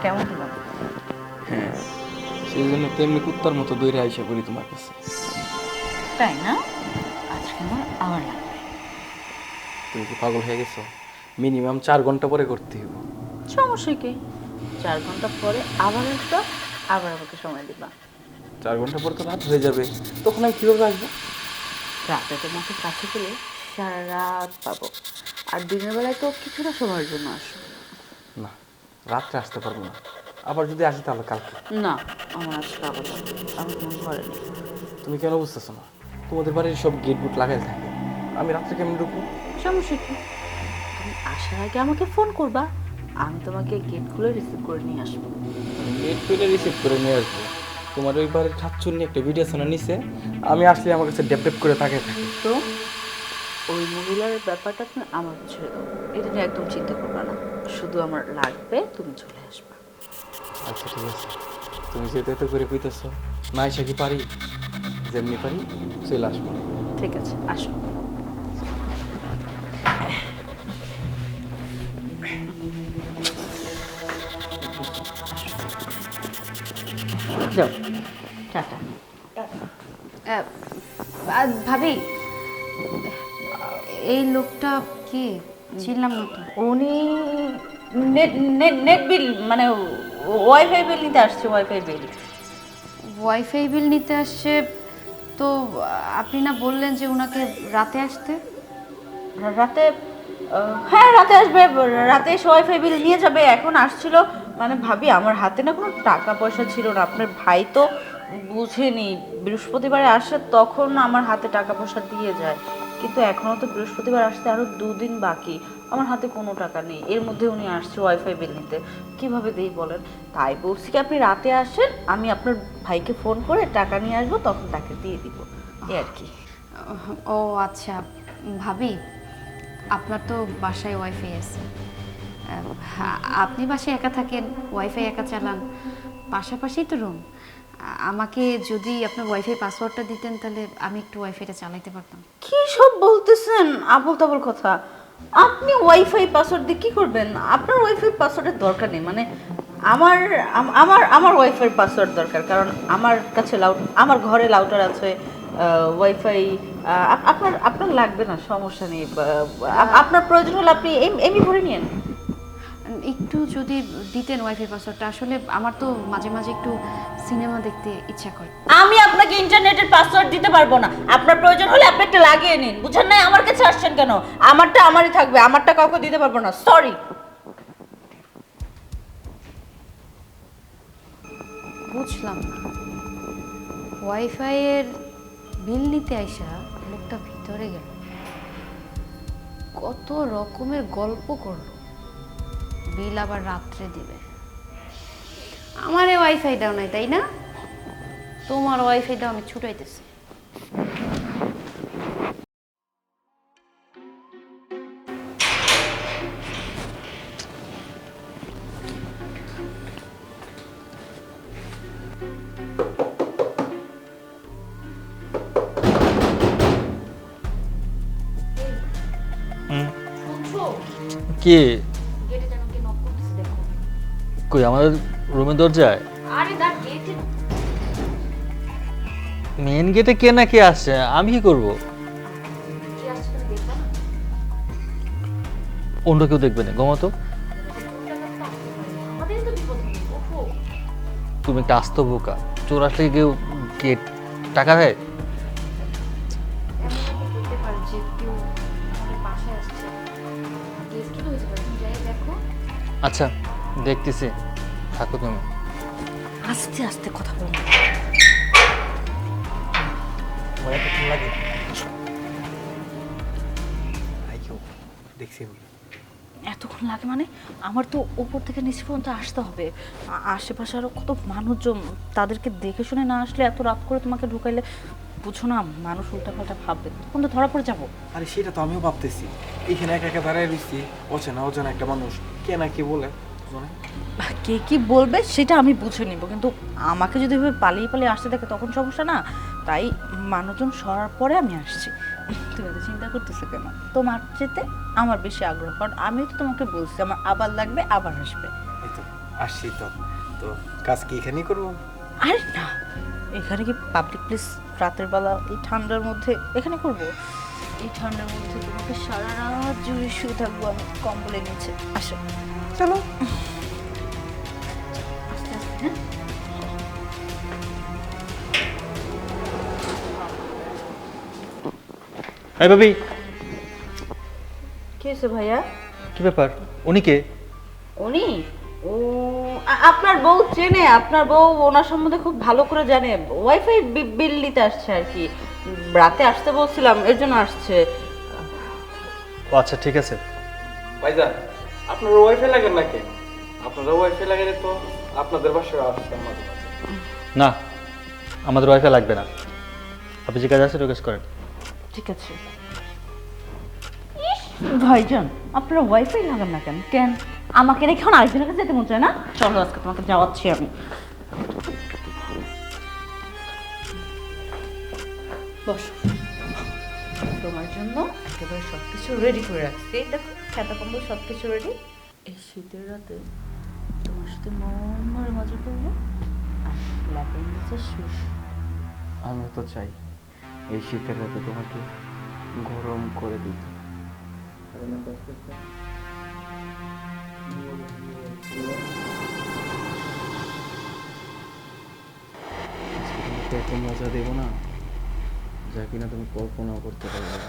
কেমন হলাম? হ্যাঁ, সেই জন্য তো এমনি কুত্তার মতো দৌড়ে আইসা করি তোমার কাছে। তাই না? আজকে আমার আবার লাগবে। তুমি কি পাগল হয়ে গেছো? মিনিমাম 4 ঘন্টা পরে করতে হবে। সমস্যা কি? 4 ঘন্টা পরে আবার আসবা, আবার আমাকে সময় দিবা। 4 ঘন্টা পরে তো রাত হয়ে যাবে, তখন আমি কীভাবে আসবো? রাতে তোমাকে কাছে পেলে সারা রাত পাবো, আর দিনের বেলায় তো কিছুটা সময়ের জন্য আসো। না, রাত্রে আসতে পারবো না। আবার যদি আসি তাহলে কালকে। না, আমার আজকে আবার লাগবে। আমি তোমার ঘরে নেই। তুমি কেন বুঝতেছো না? তোমাদের বাড়ির সব গেট বুট লাগাই থাকে, আমি রাত্রে কেমন ঢুকবো? সমস্যা কি? তুমি আসার আগে আমাকে ফোন করবা, আমি তোমাকে গেট খুলে রিসিভ করে নিয়ে আসবো। গেট খুলে রিসিভ করে নিয়ে আসবো? তোমার ওই বাড়ির ঠাচ্চুর নিয়ে একটা ভিডিও শোনা নিছে, আমি আসলে আমার কাছে ডেপ ডেপ করে তাকিয়ে থাকি। তো ওই মহিলার ব্যাপারটা তুমি আমার ছেড়ে দাও, এটা নিয়ে একদম চিন্তা করবা না। শুধু আমার লাগবে তুমি চলে আসবা। আচ্ছা ঠিক আছে, তুমি যেহেতু এত করে কইতেছো, না এসে কি পারি? যেমনি পারি চলে আসবো। ঠিক আছে, আসো। যাও, টাটা। ভাবি, এই লোকটা কে? চিনলাম না তো। উনি নেট নেট নেট বিল মানে ওয়াইফাই বিল নিতে আসছে, ওয়াইফাই বিল। ওয়াইফাই বিল নিতে আসছে? তো আপনি না বললেন যে ওনাকে রাতে আসতে? রাতে? হ্যাঁ রাতে আসবে, রাতে এসে ওয়াইফাই বিল নিয়ে যাবে। এখন আসছিল মানে ভাবি আমার হাতে না কোনো টাকা পয়সা ছিল না। আপনার ভাই তো বুঝেনি, বৃহস্পতিবারে আসে তখন আমার হাতে টাকা পয়সা দিয়ে যায়, কিন্তু এখনও তো বৃহস্পতিবার আসতে আরও 2 দিন বাকি। আমার হাতে কোনো টাকা নেই, এর মধ্যে উনি আসছে ওয়াইফাই বিল নিতে। কীভাবে দিই বলেন? তাই বলছি কি আপনি রাতে আসেন, আমি আপনার ভাইকে ফোন করে টাকা নিয়ে আসবো, তখন তাকে দিয়ে দিব, এই আর কি। ও আচ্ছা। ভাবি, আপনার তো বাসায় ওয়াইফাই আছে। আপনি বাসায় একা থাকেন, ওয়াইফাই একা চালান, পাশাপাশি তো রুম। আমাকে যদি আপনার ওয়াইফাই পাসওয়ার্ডটা দিতেন তাহলে আমি একটু ওয়াইফাইটা চালাতে পারতাম। কি সব বলতেছেন আবোল তাবোল কথা? আপনি ওয়াইফাই পাসওয়ার্ড দিয়ে কি করবেন? আপনার ওয়াইফাই পাসওয়ার্ডের দরকার নেই। মানে আমার আমার ওয়াইফাই পাসওয়ার্ড দরকার, কারণ আমার কাছে আমার ঘরে লাউটার আছে, ওয়াইফাই। আপনার আপনার লাগবে না, সমস্যা নেই। আপনার প্রয়োজন হলে আপনি এমনি ভরে নিন। একটু যদি দিতেন ওয়াইফাই পাসওয়ার্ডটা, আসলে আমার তো মাঝে মাঝে একটু সিনেমা দেখতে ইচ্ছা করে। আমি আপনাকে ইন্টারনেটের পাসওয়ার্ড দিতে পারবো না। আপনার প্রয়োজন হলে আপনি একটা লাগিয়ে নিন, বুঝেন না? আমার কাছে আসছেন কেন? আমারটা আমারই থাকবে, আমারটা কাউকে দিতে পারবো না, সরি। বুঝলাম না, ওয়াইফাই এর বিল নিতে আইসা লোকটা ভিতরে গেল, কত রকমের গল্প করলো, বিল আবার রাত্রে দিবে। আমারে ওয়াইফাইটাও নাই তাই না? তোমার ওয়াইফাইটাও আমি ছুটাইতেছি। কি? কই আমাদের রুমের দরজায়? মেন গেটে কে না কে আসছে, আমি কি করব? অন্য কেউ দেখবে না, ঘুমাতো। তুমি একটা আস্ত বোকা, চোর আসলে কেউ গেট টাকা দেয়? আচ্ছা দেখতেছি, থাকো তুমি। আস্তে আস্তে কথা বলুন। দেখছি এতক্ষণ লাগে মানে? আমার তো উপর থেকে নিচে পর্যন্ত আসতে হবে। আশেপাশে আরো কত মানুষজন, তাদেরকে দেখে শুনে না আসলে এত রাত করে তোমাকে ঢুকাইলে বুঝো না, মানুষ উল্টাপাল্টা ভাববে, তখন তো ধরা পড়ে যাবো। আরে সেটা তো আমিও ভাবতেছি, এইখানে একা একা দাঁড়ায় রয়েছি, অচেনা অজানা একটা মানুষ কে না কি বলে। কে কি বলবে সেটা আমি বুঝে নিব, কিন্তু আমাকে যদি এভাবে পালিয়ে পালিয়ে আসতে দেখে তখন সমস্যা না। তাই মানুষজন সরার পরে আমি আসছি। তুমি তো চিন্তা করতেছো কেন? তোমার যেতে আমার বেশি আগ্রহ, কারণ আমি তো তোমাকে বলছি আমার আবার লাগবে, আবার আসবে। আসছি তো। তো কাজ কি এখানেই করবো? আরে না, এখানে কি পাবলিক প্লেস রাতের বেলা এই ঠান্ডার মধ্যে এখানে করব? এই ঠান্ডার মধ্যে তোমাকে সারা রাত জুড়ে শুয়ে থাকবো আমি কম্বলের নিচে। আসো চলো। আস্তে আস্তে, হ্যাঁ? এই ভাবি, কি হয়েছে ভাইয়া? কি ব্যাপার? উনি কে? উনি আপনার বউ চেনে, আপনার বউ ওনার সম্বন্ধে খুব ভালো করে জানে। ওয়াইফাই বিল দিতে আসছে আর কি, রাতে আসতে বলছিলাম এর জন্য আসছে। ও আচ্ছা, ঠিক আছে। ভাইজান, আপনার ওয়াইফাই লাগেন না কেন? আপনারা ওয়াইফাই লাগালে তো আপনাদের বাসায় আসতাম মাঝে মাঝে। না, আমাদের ওয়াইফাই লাগবে না। আপনি যে কাজ আছে রিকোয়েস্ট করেন। ঠিক আছে। ইস, ভাইজান আপনারা ওয়াইফাই লাগান না কেন? কেন আমাকে রেখে এখন আরেকজনের কাছে যেতে মন চায় না? চলো আজকে তোমাকে যাওয়াচ্ছি আমি। বসো, তোমার জন্য একেবারে সব কিছু রেডি করে রাখছি। এই দেখো খাতা কম্বল সব কিছু রেডি। এই শীতের রাতে তোমার সাথে মন ভরে মজা করবো আর ল্যাপের নিচে শুয়ে। আমিও তো চাই এই শীতের রাতে তোমাকে গরম করে দিতে। এত মজা দেবো না যা কিনা তুমি কল্পনাও করতে পারবে না।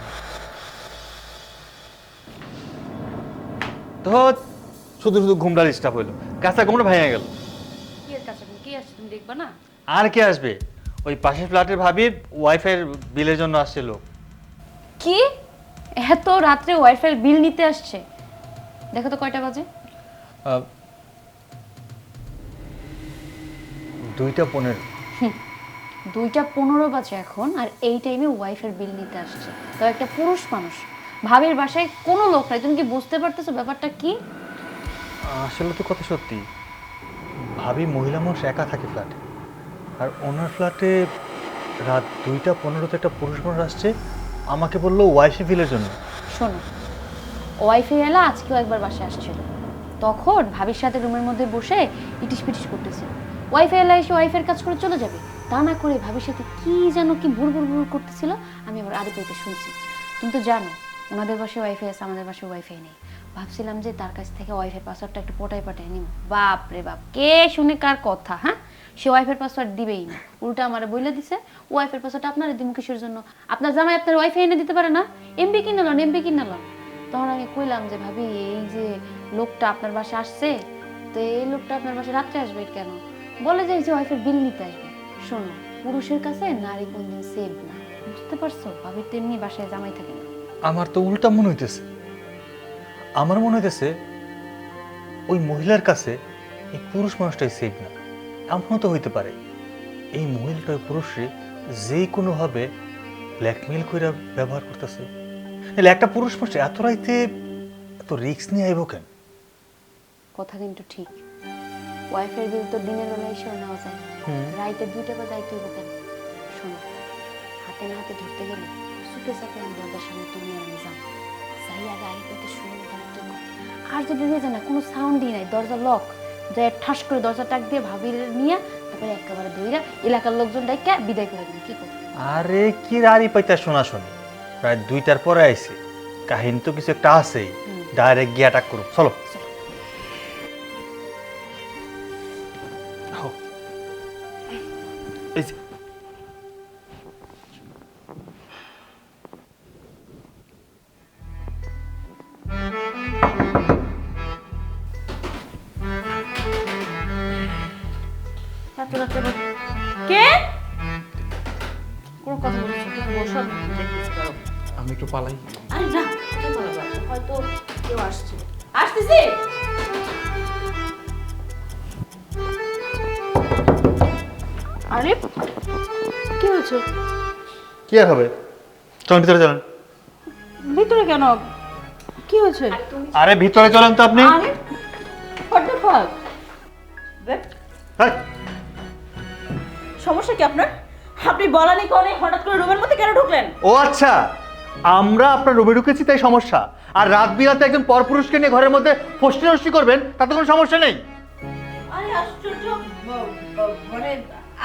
তো শুধু শুধু ঘুমটা ডিস্টার্ব হইলো, কাঁচা ঘুমটা ভেঙে গেল। কি এর কাছে কি আসছে তুমি দেখবা না? আর কে আসবে? ওই পাশের ফ্ল্যাটের ভাবির ওয়াইফাই বিলের জন্য আসছিল। কি এত রাত্রে ওয়াইফাই বিল নিতে আসছে? দেখো তো কয়টা বাজে। 2:15। 2:15 বাজে এখন, আর এই টাইমে ওয়াইফাই বিল নিতে আসছে। তো একটা পুরুষ মানুষ, ভাবির বাসায় কোনো লোক নাই। তুমি কি বুঝতে পারতেছো ব্যাপারটা কি? আসলে তো কথা সত্যি, ভাবি মহিলা মানুষ একা থাকে ফ্ল্যাটে, আর ওনার ফ্ল্যাটে রাত 2:15-তে একটা পুরুষ মানুষ আসছে, আমাকে বললো ওয়াইফাই বিলের জন্য। শোনো, ওয়াইফাই এলা আজকেও একবার বাসায় আসছিল, তখন ভাবির সাথে রুমের মধ্যে বসে ইটিস পিটিস করতেছিল। ওয়াইফাই এলা এসে ওয়াইফাইয়ের কাজ করে চলে যাবে, তা না করে ভাবির সাথে কি যেন কি বুড় করতেছিল। আমি আবার আড়ি পেতে শুনছি। তুমি তো জানো ওনাদের বাসায় ওয়াইফাই আছে, আমাদের বাসায় ওয়াইফাই নেই। ভাবছিলাম যে তার কাছ থেকে ওয়াইফাই পাসওয়ার্ডটা একটু পাঠাই নিব। বাপ রে বাপ, কে শুনে কার কথা। হ্যাঁ, সে ওয়াইফাই পাসওয়ার্ড দিবেই না, উল্টা আমারে বলে দিছে ওয়াইফাই পাসওয়ার্ড আপনারা দিমু কিসের জন্য? আপনার জামাই আপনার ওয়াইফাই এনে দিতে পারে না? এমবি কিনে লন। তখন আমি কইলাম যে ভাবি, এই যে লোকটা আপনার বাসায় আসছে, তো এই লোকটা আপনার বাসায় রাত্রে আসবে কেন? বলে যে ওয়াইফাই বিল নিতে আসবে। শোনো, পুরুষের কাছে নারী কোনদিন সেভ না, বুঝতে পারছো? ভাবির তেমনি বাসায় জামাই থাকে না। আমার তো উল্টা মনে হইতেছে, আমার মনে হইতেছে ওই মহিলার কাছে এই পুরুষ মানুষটাই সেফ না। এমনও তো হইতে পারে এই মহিলাটা ওই পুরুষে যে কোনোভাবে ব্ল্যাকমেল করে ব্যবহার করতেছে। তাহলে একটা পুরুষ মানুষ এত রাইতে এত রিস্ক নিয়ে আইব কেন? কথা কিন্তু ঠিক। ওয়াইফাই বিল তো দিনের বেলা এসেও নেওয়া যায়, রাইতে 2টা বাজে যাইতে হইব কেন? শোনো, হাতে না হাতে ধরতে গেলে সুপে সাপে আমি দরজার সামনে তুমি আর আমি যাবো, যাই আগে আগে পেতে শুনে আর যদি হয়ে যায় না কোনো সাউন্ডই নাই, দরজা লক, যায় ঠাস করে দরজা টাক দিয়ে ভাবির নিয়ে তারপরে একেবারে ধইরা এলাকার লোকজন ডাইকা বিদায় করে দিন। কি করবো? আরে কি রাড়ি পাইতা শোনাশোনি, প্রায় 2টার পরে আইছে, কাহিনী তো কিছু একটা আছেই। ডাইরেক্ট গিয়ে অ্যাটাক করুক, চলো। এই যে কে? কোনো কথা বলছো? তুমি বসো, দেখতেছি পারো। আমি একটু পালাই। আরে না, কোথায় পালাবো? হয়তো কেউ আসছে। আসতেছি। আরে কি হয়েছে? কি আর হবে, চলেন ভিতরে চলেন। ভিতরে কেন? কি হয়েছে? আরে ভিতরে চলেন তো আপনি। আরে what the fuck? দেখ, হাই, সমস্যা কি আপনার? আপনি বলানি কোনে হঠাৎ করে রুমের মধ্যে কেন ঢুকলেন? ও আচ্ছা, আমরা আপনার রুমে ঢুকেছি তাই সমস্যা, আর রাত বিরাতে একজন পরপুরুষকে নিয়ে ঘরের মধ্যে ফষ্টি নষ্টি করবেন তাতে কোনো সমস্যা নেই। আরে আশ্চর্য, মানে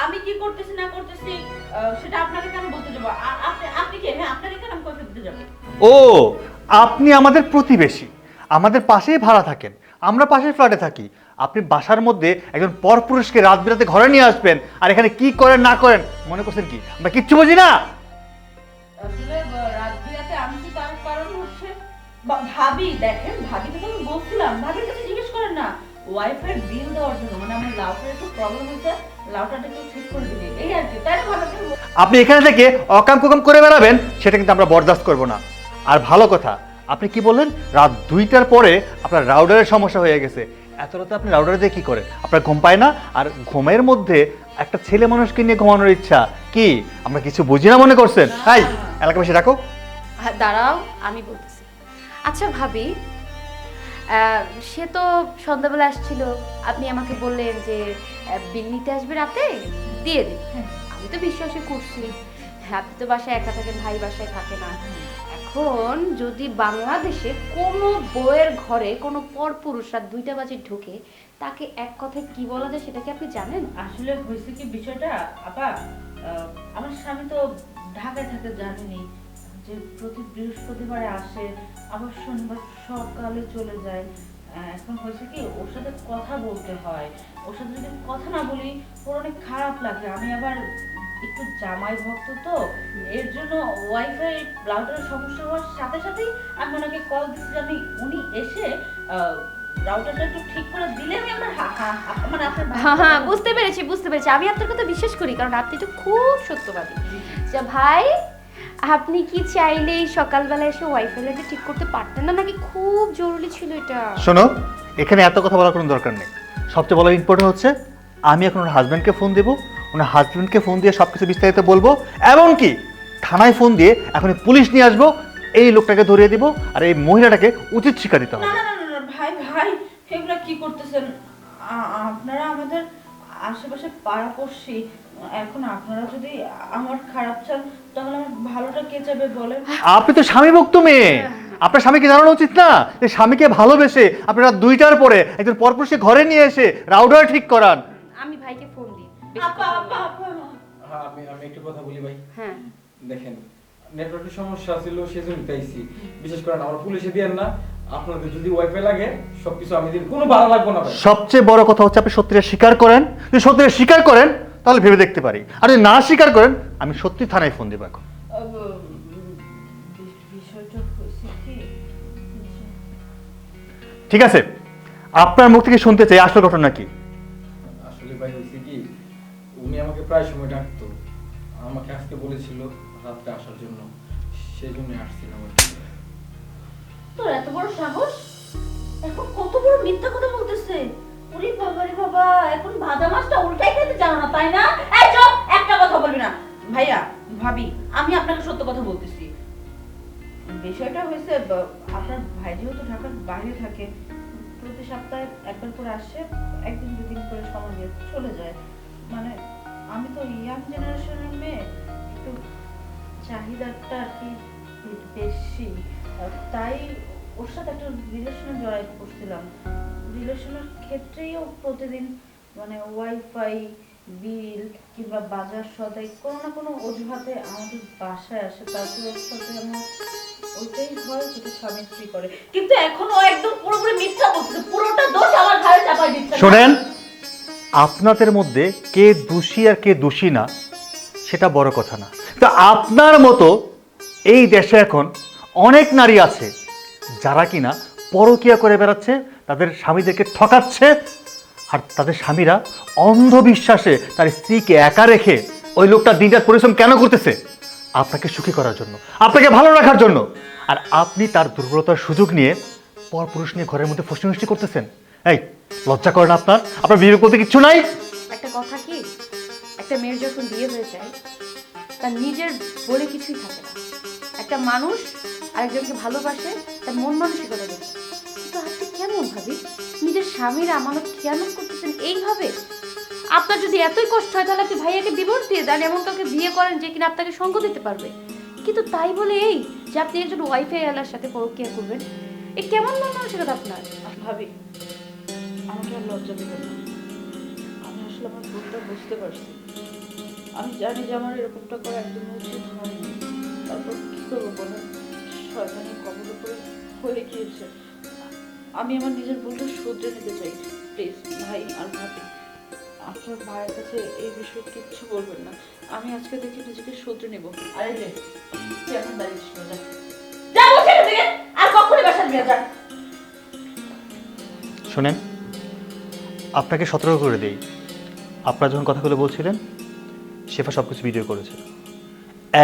আমি কি করতেছি না করতেছি সেটা আপনাকে কেন বলতে যাবো? আপনি কে? হ্যাঁ, আপনাকে কেন আমি কৈফিয়ত দিতে যাবো? ও, আপনি আমাদের প্রতিবেশী, আমাদের পাশেই ভাড়া থাকেন, আমরা পাশের ফ্ল্যাটে থাকি। আপনি বাসার মধ্যে একজন পরপুরুষকে রাত বিরাতে ঘরে নিয়ে আসবেন, আর এখানে কি করেন না করেন মনে করছেন কি আমরা কিচ্ছু বুঝি না? আসলে রাত বিরাতে আমি কি তার কারণ হচ্ছে ভাবি, দেখেন ভাবিকে তো আমি বলছিলাম, ভাবির কাছে জিজ্ঞেস করেন না, ওয়াইফাই বিল দেওয়ার জন্য, মানে আমার লাউটার একটু প্রবলেম হচ্ছে, লাউটারটা একটু ঠিক করে দিবি, এই আর কি। তাই না ভাবি? আপনি এখানে থেকে অকাম কুকাম করে বেড়াবেন, সেটা কিন্তু আমরা বরদাস্ত করব না। আর ভালো কথা, আপনি কি বললেন রাত 2টার পরে আপনার রাউডারের সমস্যা হয়ে গেছে। এত রাতে আপনি রাউডারে দিয়ে কি করেন? আপনার ঘুম পায় না? আর ঘুমের মধ্যে একটা ছেলে মানুষকে নিয়ে ঘুমানোর ইচ্ছা কি আমরা কিছু বুঝি না মনে করছেন? তাই এলাকাবাসী রাখো। দাঁড়াও, আমি বলতেছি। আচ্ছা ভাবি, সে তো সন্ধ্যাবেলা আসছিল, আপনি আমাকে বললেন যে বিল নিতে আসবে রাতে, দিয়ে দিন। আমি তো বিশ্বাসই করছি, আপনি তো বাসায় একা থাকেন, ভাই বাসায় থাকে না। এখন যদি বাংলাদেশে কোনো বউয়ের ঘরে কোনো পরপুরুষ রাত 2টা বাজে ঢোকে, তাকে এক কথায় কি বলা যায় সেটা কি আপনি জানেন? আসলে হয়েছে কি বিষয়টা আপা, আমার স্বামী তো ঢাকায় থাকে, জানেনি যে প্রতি বৃহস্পতিবারে আসে, আবার শনিবার সকালে চলে যায়। এখন হয়েছে কি, ওর সাথে কথা বলতে হয়, ওর সাথে যদি কথা না বলি ওর অনেক খারাপ লাগে। আমি আবার একটু জামাই ভক্ত, তো এর জন্য ওয়াইফাই রাউটারের সমস্যা হওয়ার সাথে সাথেই আমি ওনাকে কল দিচ্ছি, আমি উনি এসে রাউটারটা একটু ঠিক করে দিলে আমি আমার মানে আপনার হ্যাঁ হ্যাঁ, বুঝতে পেরেছি বুঝতে পেরেছি। আমি আপনার কথা বিশ্বাস করি, কারণ আপনি তো খুব সত্যবাদী। আচ্ছা ভাই, আপনি কি চাইলেই সকালবেলা এসে ওয়াইফাই লাইনটা ঠিক করতে পারতেন না, নাকি খুব জরুরি ছিল এটা? শোনো, এখানে এত কথা বলার কোনো দরকার নেই। সবচেয়ে বড় ইম্পর্টেন্ট হচ্ছে আমি এখন ওনার হাজব্যান্ডকে ফোন দেবো, ওনার হাজব্যান্ডকে ফোন দিয়ে সব কিছু বিস্তারিত বলবো, এমনকি থানায় ফোন দিয়ে এখন পুলিশ নিয়ে আসবো, এই লোকটাকে ধরিয়ে দিব, আর এই মহিলাটাকে উচিত শিক্ষা দিতে হবে। না না না না ভাই ভাই, এগুলা কি করতেছেন? আপনারা আমাদের আশেপাশে পাড়াপড়শি, এখন আপনারা যদি আমার খারাপ চান তাহলে আমার ভালোটা কে চাইবে বলেন? আপনি তো স্বামী ভক্ত মেয়ে, আপনার স্বামীকে জানানো উচিত না যে স্বামীকে ভালোবেসে আপনারা 2টার পরে একজন পরপুরুষকে ঘরে নিয়ে এসে রাউডার ঠিক করান? আমি ভাইকে ফোন দিই। আপা আপা আপা, হ্যাঁ, আমি একটু কথা বলি ভাই। হ্যাঁ, দেখেন, নেটওয়ার্কের সমস্যা ছিল, সেজন্য তাইছি। বিশেষ করে আমরা পুলিশে দিয়েন না, আপনাদের যদি ওয়াইফাই লাগে সবকিছু আমি দিন, কোনো ভাড়া লাগবে না ভাই। সবচেয়ে বড় কথা হচ্ছে আপনি সত্যিটা স্বীকার করেন। যদি সত্যিটা স্বীকার করেন তাহলে ভেবে দেখতে পারি, আর যদি না স্বীকার করেন আমি সত্যি থানায় ফোন দেবো এখন। বিষয়টা হয়েছে কি, ঠিক আছে, আপনার মুখ থেকে শুনতে চাই আসল ঘটনা কি। আসলে ভাই হয়েছে কি, উনি আমাকে প্রায় সময় ডাকতো, আমাকে আজকে বলেছিল রাত্রে আসার জন্য, সেই জন্য আসছিলাম আর কি। তোর এত বড় সাহস, এখন কত বড় মিথ্যা কথা বলতেছে! ওরে বাবা রে বাবা, এখন ভাজা মাছটা উল্টাই খেতে জানো না, তাই না? এই চুপ, একটা কথা বলবি না। ভাইয়া ভাবি, আমি আপনাকে সত্য কথা বলতেছি। বিষয়টা হয়েছে, আপনার ভাই যেহেতু ঢাকার বাইরে থাকে, প্রতি সপ্তাহে একবার করে আসে, একদিন দুদিন করে সময় দিয়ে চলে যায়। মানে আমি তো ইয়াং জেনারেশনের মেয়ে, একটু চাহিদাটা আর কি বেশি, তাই ওর সাথে একটা রিলেশনে জড়াই পড়ছিলাম। রিলেশনের ক্ষেত্রেই ও প্রতিদিন মানে ওয়াইফাই বিল কিংবা বাজার সদাই কোনো না কোনো অজুহাতে আমাদের বাসায় আসে, তারপর ওর সাথে আমার ওইটাই হয় যেটা স্বামী স্ত্রী করে। কিন্তু এখন ও একদম পুরোপুরি মিথ্যা বলছে, পুরোটা দোষ আমার ঘাড়ে চাপাই দিচ্ছে। শোনেন, আপনাদের মধ্যে কে দোষী আর কে দোষী না সেটা বড় কথা না। তো আপনার মতো এই দেশে এখন অনেক নারী আছে যারা কিনা পরকীয়া করে বেড়াচ্ছে, তাদের স্বামীদেরকে ঠকাচ্ছে, আর তাদের স্বামীরা অন্ধবিশ্বাসে তার স্ত্রীকে একা রেখে ওই লোকটা দিনরাত পরিশ্রম কেন করতেছে? আপনাকে সুখী করার জন্য, আপনাকে ভালো রাখার জন্য। আর আপনি তার দুর্বলতার সুযোগ নিয়ে পরপুরুষ নিয়ে ঘরের মধ্যে ফষ্টি করতেছেন। এই লজ্জা করেন আপনার? আপনার বিবেক বলতে কিচ্ছু নাই? একটা কথা কি, একটা মেয়ের যখন বিয়ে হয়ে যায় তার নিজের বলে কিছুই থাকে না। একটা মানুষ আরেকজনকে ভালোবাসে তার মন মানসিকতা দেখে। কিন্তু আপনি কেমন ভাবি নিজের স্বামীর আমানত খেয়ানত করতেছেন এইভাবে? আপনার যদি এতই কষ্ট হয় তাহলে আপনি ভাইয়াকে ডিভোর্স দিয়ে দেন, এমন কাউকে বিয়ে করেন যে কিনা আপনাকে সঙ্গ দিতে পারবে। কিন্তু তাই বলে এই যে আপনি একজন ওয়াইফাই আলার সাথে পরকীয়া করবেন, এ কেমন মন মানসিকতা আপনার? ভাবি, আমাকে আর লজ্জা দেবেন না। আসলে আমার ভুলটা বুঝতে পারছি। আমি জানি যে আমার এরকমটা করা একদম উচিত হয়নি, তারপর কি করবো বলেন, শয়তানের কবর উপরে হয়ে গিয়েছে। আমি আমার নিজের ভুলটা শুধরে নিতে চাই। প্লিজ ভাই আর ভাবি, আপনার ভাইয়ের কাছে এই বিষয়ে কিচ্ছু বলবেন না। আমি আজকে থেকে নিজেকে শুধরে নেব। আরে রে, তুই এখন দাঁড়িয়ে ছিল, যা যা বলছি এখান থেকে, আর কখনই বাসার বিয়ে যা। শোনেন, আপনাকে সতর্ক করে দেই, আপনারা যখন কথাগুলো বলছিলেন শেফা সব কিছু ভিডিও করেছে।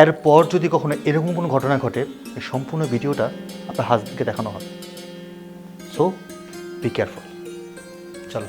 এরপর যদি কখনো এরকম কোনো ঘটনা ঘটে, এই সম্পূর্ণ ভিডিওটা আপনার হাজবেন্ডকে দেখানো হবে। So be careful. চলো।